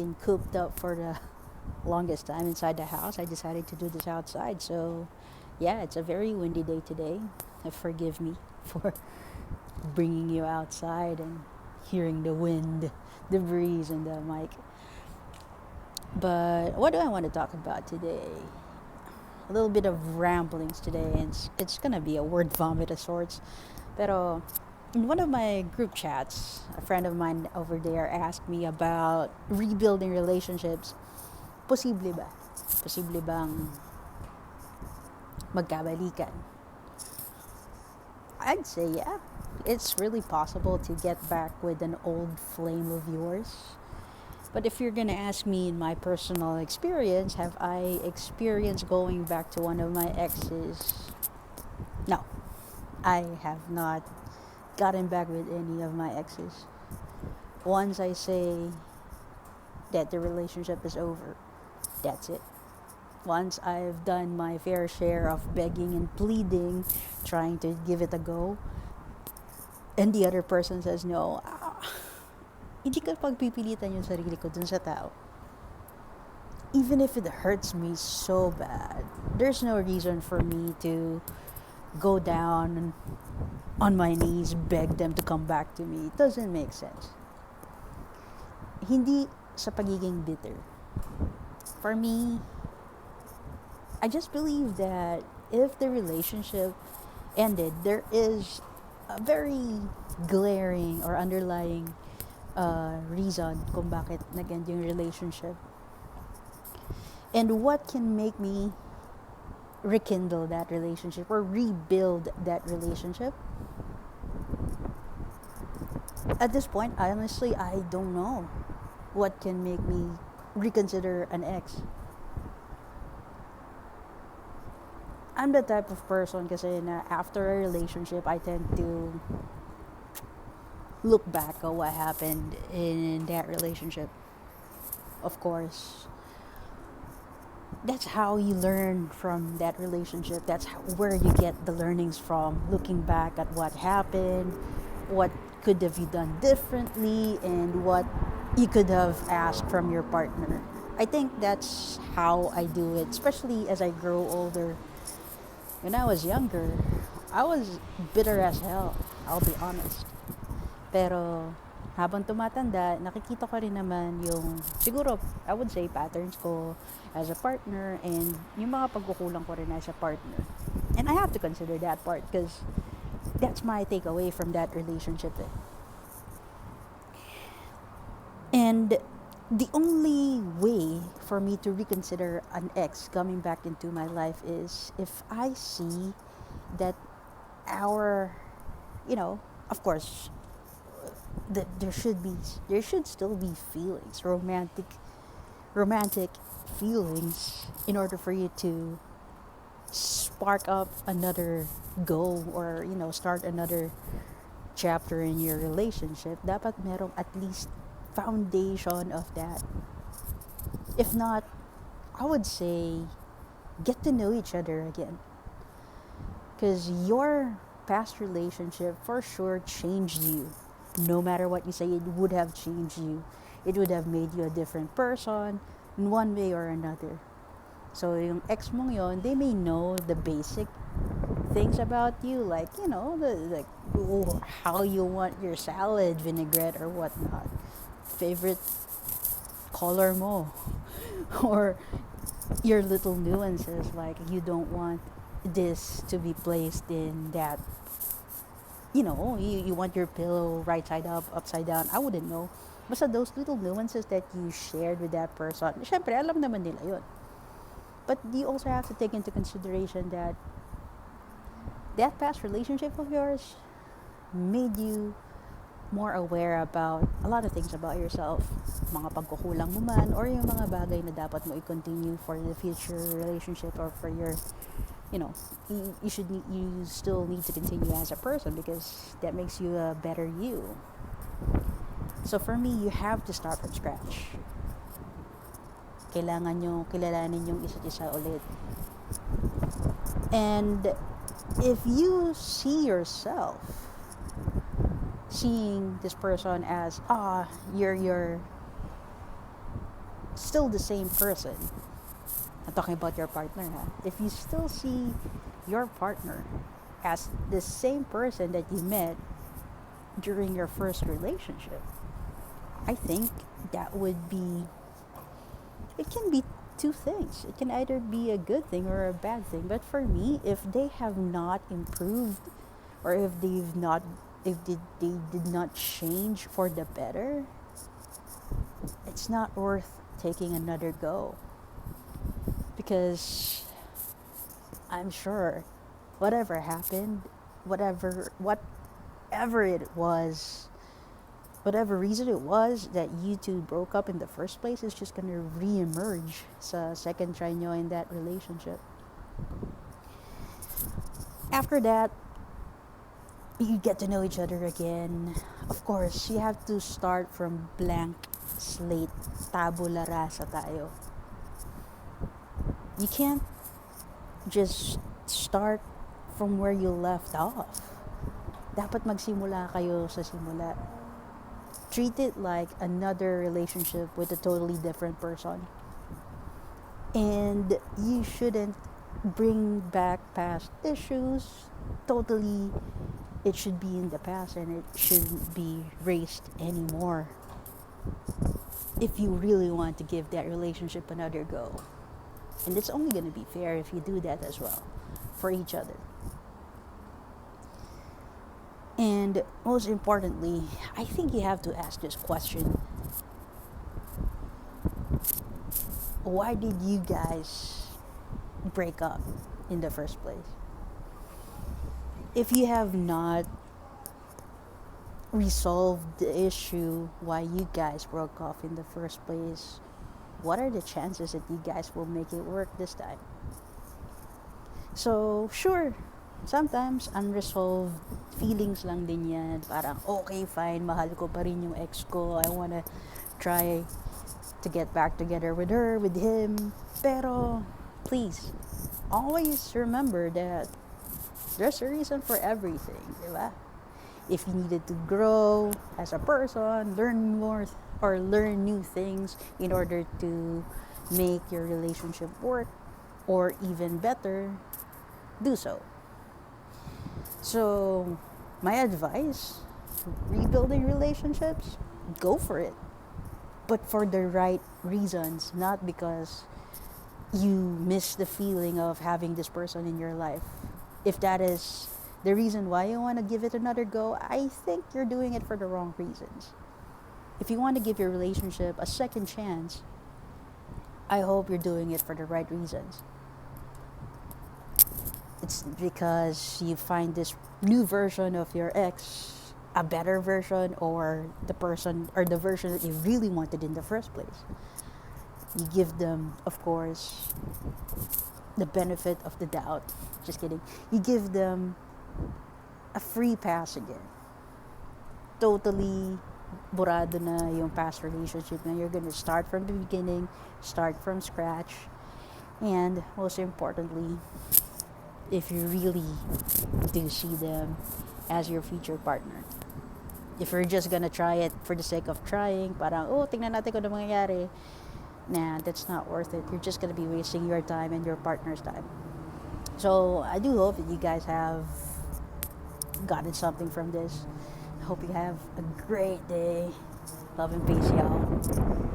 been cooped up for the longest time inside the house. I decided to do this outside. So, yeah, it's a very windy day today. Forgive me for bringing you outside and hearing the wind, the breeze, and the mic. But what do I want to talk about today? A little bit of ramblings today, and it's gonna be a word vomit of sorts. Pero in one of my group chats, a friend of mine over there asked me about rebuilding relationships. Posible ba? Posible bang magkabalikan? I'd say yeah. It's really possible to get back with an old flame of yours. But if you're gonna ask me in my personal experience, have I experienced going back to one of my exes? No, I have not gotten back with any of my exes. Once I say that the relationship is over, that's it. Once I've done my fair share of begging and pleading, trying to give it a go, and the other person says no, hindi ko pagpipilitan yung sarili ko dun sa tao. Even if it hurts me so bad, there's no reason for me to go down on my knees, beg them to come back to me. It doesn't make sense. Hindi sa pagiging bitter. For me, I just believe that if the relationship ended, there is a very glaring or underlying reason kung bakit nag-end yung relationship. And what can make me rekindle that relationship or rebuild that relationship? At this point, honestly, I don't know what can make me reconsider an ex. I'm the type of person kasi na after a relationship, I tend to look back at what happened in that relationship. Of course, that's how you learn from that relationship. That's where you get the learnings from, looking back at what happened, what could have you done differently, and what you could have asked from your partner. I think that's how I do it, especially as I grow older. When I was younger, I was bitter as hell, I'll be honest. Pero habang tumatanda, nakikita ko rin naman yung, siguro, I would say, patterns ko as a partner and yung mga pagkukulang ko rin as a partner. And I have to consider that part because that's my takeaway from that relationship. And the only way for me to reconsider an ex coming back into my life is if I see that our, of course, that there should still be feelings, romantic feelings, in order for you to spark up another goal or start another chapter in your relationship. Dapat merong at least foundation of that. If not, I would say get to know each other again, because your past relationship for sure changed you. No matter what you say, it would have changed you. It would have made you a different person in one way or another. So yung ex mong yon, they may know the basic things about you, like how you want your salad vinaigrette or whatnot, favorite color mo, or your little nuances, like you don't want this to be placed in that, you want your pillow right side up, upside down. I wouldn't know. Basta those little nuances that you shared with that person, syempre, alam naman nila yun. But you also have to take into consideration that that past relationship of yours made you more aware about a lot of things about yourself. Mga pagkukulang mo man, or yung mga bagay na dapat mo i-continue for the future relationship, or for your, you still need to continue as a person because that makes you a better you. So for me, you have to start from scratch. Kailangan nyo kilalanin yung isa't isa ulit. And if you see yourself seeing this person as your still the same person, I'm talking about your partner, huh? If you still see your partner as the same person that you met during your first relationship, I think that would be, it can be two things. It can either be a good thing or a bad thing. But for me, if they have not improved, or if they did not change for the better, it's not worth taking another go. Because I'm sure whatever happened, whatever it was, whatever reason it was that you two broke up in the first place, is just gonna re-emerge sa second try nyo in that relationship. After that, you get to know each other again. Of course, you have to start from blank slate. Tabula rasa tayo. You can't just start from where you left off. Dapat magsimula kayo sa simula. Treat it like another relationship with a totally different person. And you shouldn't bring back past issues. Totally, it should be in the past and it shouldn't be raised anymore. If you really want to give that relationship another go. And it's only going to be fair if you do that as well for each other. And most importantly, I think you have to ask this question: why did you guys break up in the first place? If you have not resolved the issue why you guys broke off in the first place, what are the chances that you guys will make it work this time? So, sure, sometimes unresolved feelings lang din yan. Parang, okay, fine, mahal ko pa rin yung ex ko. I wanna try to get back together with her, with him. Pero, please, always remember that there's a reason for everything, di ba? If you needed to grow as a person, learn more or learn new things in order to make your relationship work or even better, do so. So, my advice, rebuilding relationships, go for it. But for the right reasons, not because you miss the feeling of having this person in your life. If that is the reason why you want to give it another go, I think you're doing it for the wrong reasons. If you want to give your relationship a second chance, I hope you're doing it for the right reasons. It's because you find this new version of your ex a better version, or the person or the version that you really wanted in the first place. You give them, of course, the benefit of the doubt. Just kidding. You give them a free pass again. Totally burado na yung past relationship na you're gonna start from the beginning, start from scratch, and most importantly, if you really do see them as your future partner. If you're just gonna try it for the sake of trying, parang, oh, tingnan natin kung ano mangyayari, nah, that's not worth it. You're just gonna be wasting your time and your partner's time. So I do hope that you guys have gotten something from this. I hope you have a great day. Love and peace, y'all.